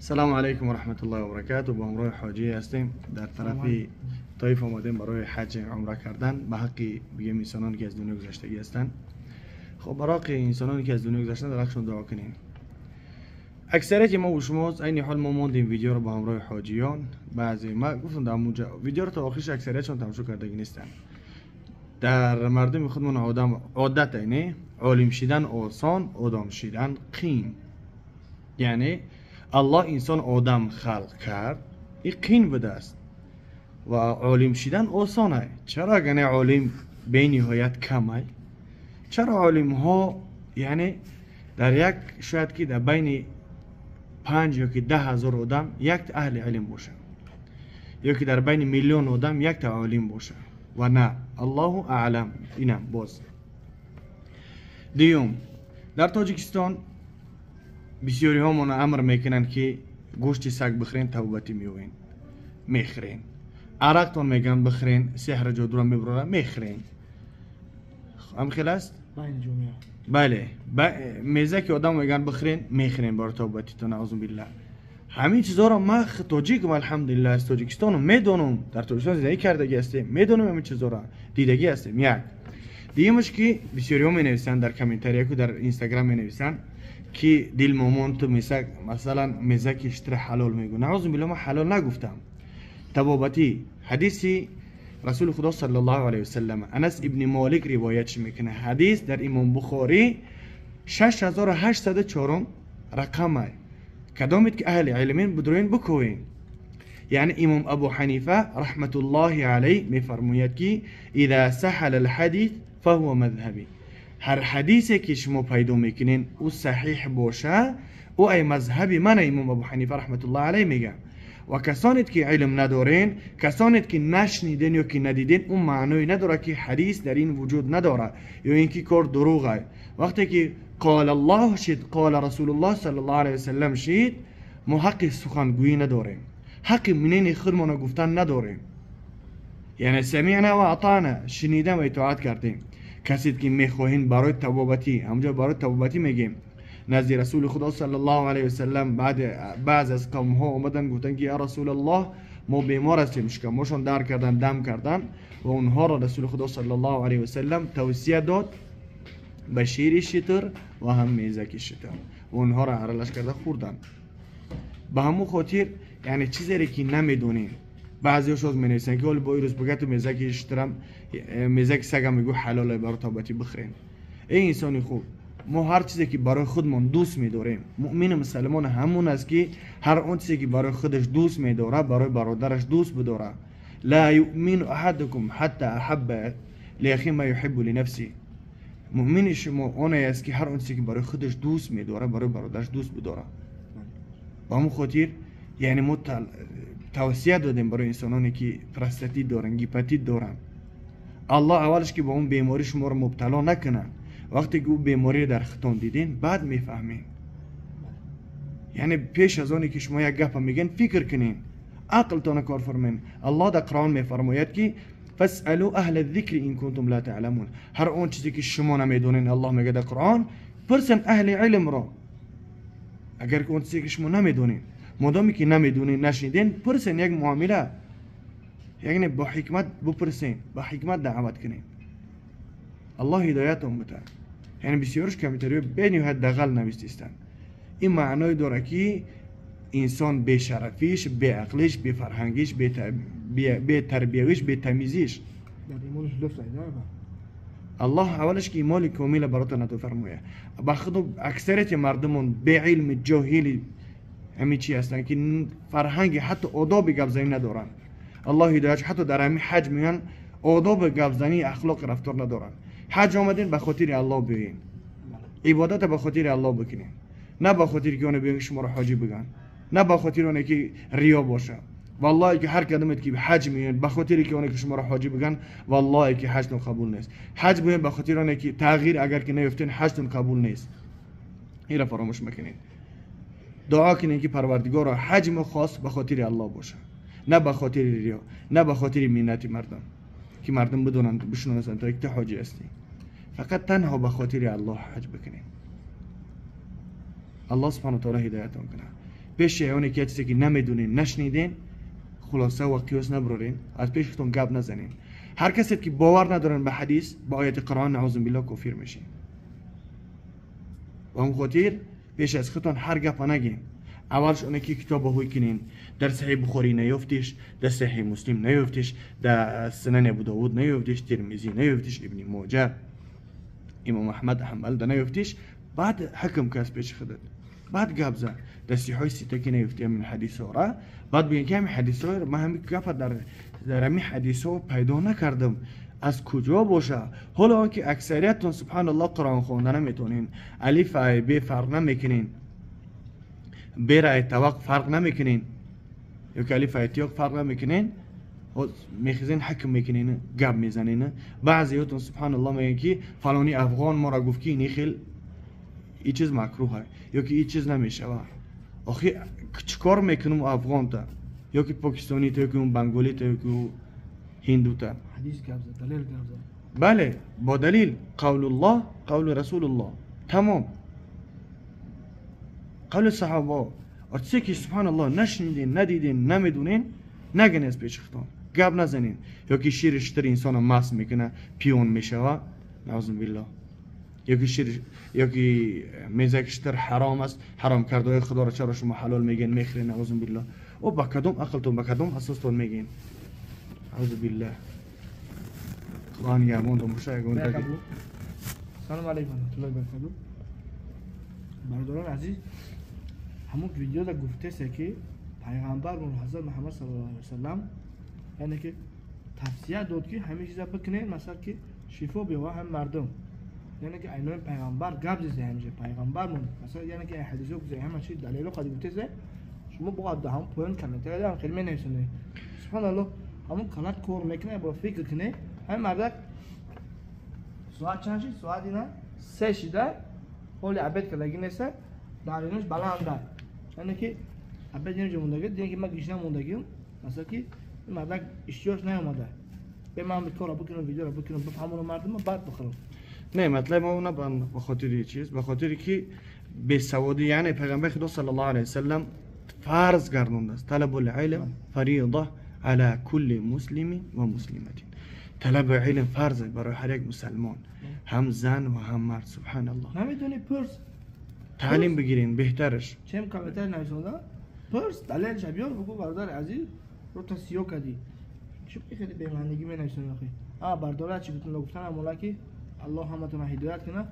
السلام علیکم و رحمت الله و برکاته. با همراه حاجی هستیم در طرفی طایف آمدیم برای حج عمره کردن به حقی بگیم انسانانی که از دنیا گذشتگی هستند. خب برای انسانانی که از دنیا گذشتن در حقشون دعا کنین. اکثریت ما و شما از این حال ما موندیم ویدیو رو با همراه حاجیان. بعضی ما گفتم در اونجا ویدیو رو تا آخرش اکثریتشون تماشا کردگی نیستن. در مردم خودمون عادت اینه عالم شدن آسان، آدم شدن قین. یعنی الله انسان آدم خلق کرد این قین بوده است و عالم شدن آسانه. چرا یعنی عالم به نهایت کمه؟ چرا عالم ها یعنی در یک شاید که در بین 5 یا که 10,000 آدم یک اهل علم باشه، یا که در بین میلیون آدم یک تا عالم باشه؟ و نه، الله اعلم. اینم باز دیوم در تاجیکستان بسیاری ها من امر میکنن که گوشت سگ بخرین توبتی میوین، میخرین. عرق تون میگن بخرین، سحر جادو را میبرن میخرین. هم خیلی است؟ بله. میزه که آدم میگن بخرین میخرین برای توبتی تون. اعوذ بالله. همین چیزا را ما تاجیک و الحمدلله از تاجیکستان میدونم، در تاجیکستان زندگی کردگی هستیم، میدونم همین چیزا را دیدگی هستیم. یک دیگه‌مش که بسیاری ها می نویسن در کامنتاری یا در اینستاگرام می نویسن که دل مومون تو مثلا میزه که اشتر حلال میگو. نعوذ بالله، ما حلال نگفتم. توبتی حدیثی رسول خدا صلی الله علیه و سلم انس ابن مالک روایتش میکنه. حدیث در امام بخاری 6804 رقمه. کدامید که اهل علمین بدروین بکوین. یعنی امام ابو حنیفه رحمت الله علیه میفرماید که اذا سهل الحدیث فهو مذهبی. هر حدیثی که شما پیدا میکنین او صحیح باشه او ای مذهبی من امام ابو حنیفه رحمت الله علیه میگه. و کسانید که علم ندارین، کسانید که نشنیدین یا که ندیدین، اون معنی نداره که حدیث در این وجود نداره یا اینکه کار دروغه. وقتی که قال الله شد، قال رسول الله صلی الله علیه و سلم شد، ما حق سخنگویی نداریم، حق منین خودمون گفتن نداریم. یعنی سمعنا و اطعنا، شنیدم و اطاعت کردیم. کسی که میخواهین برای توبتی، همونجا برای توبتی میگیم نزد رسول خدا صلی الله علیه و سلم بعض از قوم ها اومدن گفتن که یا رسول الله ما بیمار هستیم، شکمشون در کردن، دم کردن و اونها را رسول خدا صلی الله علیه و سلم توصیه داد به شیر شتر و هم میزک شتر و اونها را عرلش کرده خوردن. به همون خاطر یعنی چیزی که نمیدونین بعضی هاشون می نویسن که با این روز بگه میزک شترم میزک سگم میگو حلاله برای توبتی بخرین. این انسانی خوب، ما هر چیزی که برای خودمون دوست می‌داریم، مؤمن مسلمان همون است که هر اون چیزی که برای خودش دوست می‌داره برای برادرش دوست بداره. لا یؤمن احدکم حتی احب لاخی ما یحب لنفسه. مؤمن شما اون است که هر اون چیزی که برای خودش دوست می‌داره برای برادرش دوست بداره. با همون خاطر یعنی ما توصیه دادیم برای انسانانی که پرستتی دارن، گیپاتیت دارن، الله اولش که با اون بیماری شما رو مبتلا نکنه. وقتی که اون بیماری در خطان دیدین بعد میفهمین. یعنی پیش از آنی که شما یک گپ میگن فکر کنین، عقلتان کار فرمین. الله در قرآن میفرماید که فاسالوا اهل الذکر ان کنتم لا تعلمون. هر اون چیزی که شما نمیدونین الله میگه در قرآن پرسن اهل علم را. اگر اون چیزی که شما نمیدونین، مادامی که نمیدونین نشنیدین، پرسن. یک معامله یعنی با حکمت بپرسین، با حکمت دعوت کنین. الله هدایتون بده. یعنی بسیارش کمیتری به نهایت دغل نوشتیستن. این معنای داره که انسان به شرفیش، به عقلش، به فرهنگیش، به تربیتش، به تمیزیش. الله اولش که ایمان کامل برات نتو فرمویه. بخاطر اکثریت مردمون به علم جاهلی همین چی هستن که فرهنگ حتی آداب گپزنی ندارن. الله هدایت حتی در همین حج میان آداب گپزنی، اخلاق رفتار ندارن. حج آمدین به خاطر الله بیاین، عبادت به خاطر الله بکنین، نه به خاطر که اون بیان شما رو حاجی بگن، نه به خاطر اون که ریا باشه. والله که هر کدومت که حج میان به خاطر که اون که شما رو حاجی بگن، والله که حجتون قبول نیست. حج بیان به خاطر اون که تغییر اگر که نیفتین حجتون قبول نیست. این را فراموش مکنین. دعا کنین که پروردگار حج ما خاص به خاطر الله باشه، نه به خاطر ریا، نه به خاطر منت مردم که مردم بدونن بشناسن تو یک حاجی هستی. فقط تنها به خاطر الله حج بکنین. الله سبحانه و تعالی هدایتون کنه. پیش اونی که چیزی که نمیدونین نشنیدین خلاصه و قیاس نبرین، از پیشتون گپ نزنین. هر کسی که باور ندارن به حدیث با آیت قرآن نعوذ بالله کافر میشین. و اون خاطر پیش از خودتون هر گپ نگین. اولش اونی که کتاب هوی کنین، در صحیح بخاری نیفتیش، در صحیح مسلم نیفتیش، در سنن ابو داود نیفتیش، ترمذی نیفتیش، ابن ماجه، امام احمد حنبل ده نیفتیش. بعد حکم کس پیش خودت. بعد گپ زن در صحیح سیته که نیفتی من حدیث ها. بعد بگین که همین حدیث ها ما همین گپ در همین حدیث ها پیدا نکردم. از کجا باشه؟ حالا که اکثریتتون سبحان الله قرآن خوندن نمیتونین، الف ای ب فرق نمیکنین، ب را توق فرق نمیکنین، یا که الف ای تیاق فرق نمیکنین، میخزین حکم میکنین، گپ میزنین. بعضیاتون سبحان الله میگن که فلانی افغان ما را گفت که این خیلی این چیز مکروه یا که این چیز نمیشه. آخه چیکار میکنم افغان تا یا که پاکستانی تا یا که اون بنگالی تا یا که هندو تا؟ حدیث گپ زد، دلیل گپ زد. بله با دلیل قول الله قول رسول الله تمام، قول صحابه. چیزی که سبحان الله نشنیدین ندیدین نمیدونین نگین از پیش خودتون، گپ نزنین. یا که شیر اشتر انسان مست میکنه پیون میشه نعوذ بالله، یا که شیر یا که میزک اشتر حرام است، حرام کرده خدا را چرا شما حلال میگین میخرین نعوذ بالله. او با کدوم عقلتون با کدوم اساستون میگین؟ اعوذ بالله. قرآن یامون دو مشه گون تا سلام علیکم و رحمت الله و برکاته. برادران عزیز، همون ویدیو دا گفته سه که پیغمبر حضرت محمد صلی الله علیه و سلم یعنی که توصیه داد که همه چیزا بکنین مثلا که شفا بیاوه هم مردم، یعنی که اینو پیغمبر گپ زده همیشه پیغمبر مون مثلا یعنی که حدیثو گفته همه چی دلیل خودی گفته سه شما باید هم پوین کامنتر دادم خیلی نمیسونه. سبحان الله همون کلات کور میکنه با فکر کنه هم مرد ساعت چند شد؟ ساعت اینا 3 شده حالی عبد که لگی نیسته دارینش بلنده، یعنی که عبد اینجا موندگی دیگه که من گیشنه موندگیم مثلا که این مرد اشتیاش نیامده به من کارا بکنم ویدیو را بکنم بفهمونم مردم بعد بخورم. نه مطلب ما اون به خاطر چیز به خاطر که به سوادی یعنی پیغمبر خدا صلی الله علیه و سلم فرض گردونده است طلب العلم فریضه على كل مسلم و مسلمه. طلب علم فرض برای هر یک مسلمان، هم زن و هم مرد. سبحان الله. نمیدونی پرس تعلیم بگیرین بهترش. چه کامنتر نوشته پرس دلیلش بیار بگو برادر عزیز رو تا سیو کردی چه خیلی به معنیگی می نوشتن آخه برادر چی گفتن مولا که الله همتون هدایت کنه.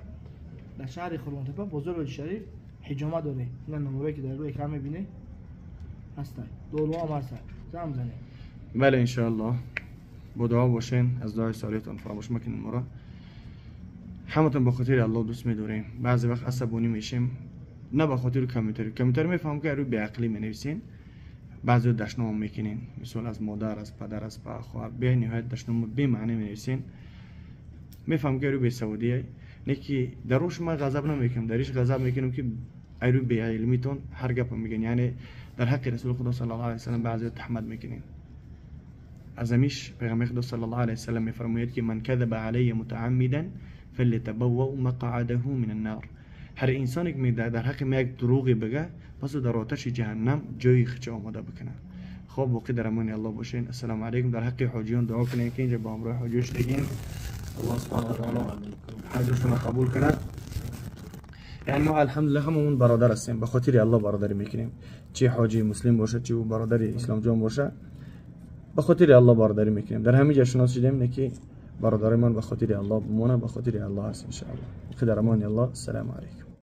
در شهر خرم‌تپه بزرگ شریف حجامه داره، این نمونه که در روی اکرام میبینه هستن دورو هم هستن زم زنه. بله انشاءالله با دعا باشین، از دعای سالیتون فراموش مکنین. مرا همتون به خاطر الله دوست می‌داریم. بعضی وقت عصبانی میشیم نه به خاطر کامنتر میفهم که روی بی عقلی مینویسین، بعضی دشنام میکنین مثلا از مادر از پدر از خواهر به نهایت دشنام بی معنی مینویسین، میفهم که روی بی سوادیه. نه که دروش ما غضب نمیکنم، دریش غضب میکنم که روی بی علمیتون هر گپ میگین، یعنی در حق رسول خدا صلی الله علیه و سلم بعضی تحمد میکنین. ازمیش پیغمبر خدا صلی الله علیه و سلم میفرماید که من کذب علی متعمدا فليتبوأ مقعده من النار. هر انسانی که در حق ما یک دروغی بگه پس در آتش جهنم جای خچ آماده بکنه. خب باقی در امان الله باشین. السلام علیکم. در حق حاجیان دعا کنین که اینجا با همراه حاجیش دیگین الله سبحانه و تعالی حاجیشون قبول کنه. یعنی ما الحمدلله هممون برادر هستیم، به خاطر الله برادری میکنیم، چه حاجی مسلم باشه چه برادر اسلام جان باشه به خاطر الله برادری میکنیم. در همه جا شناس شدیم نه که برادر من به خاطر الله بمونه، به خاطر الله هست ان شاء الله. خدا امان الله. السلام علیکم.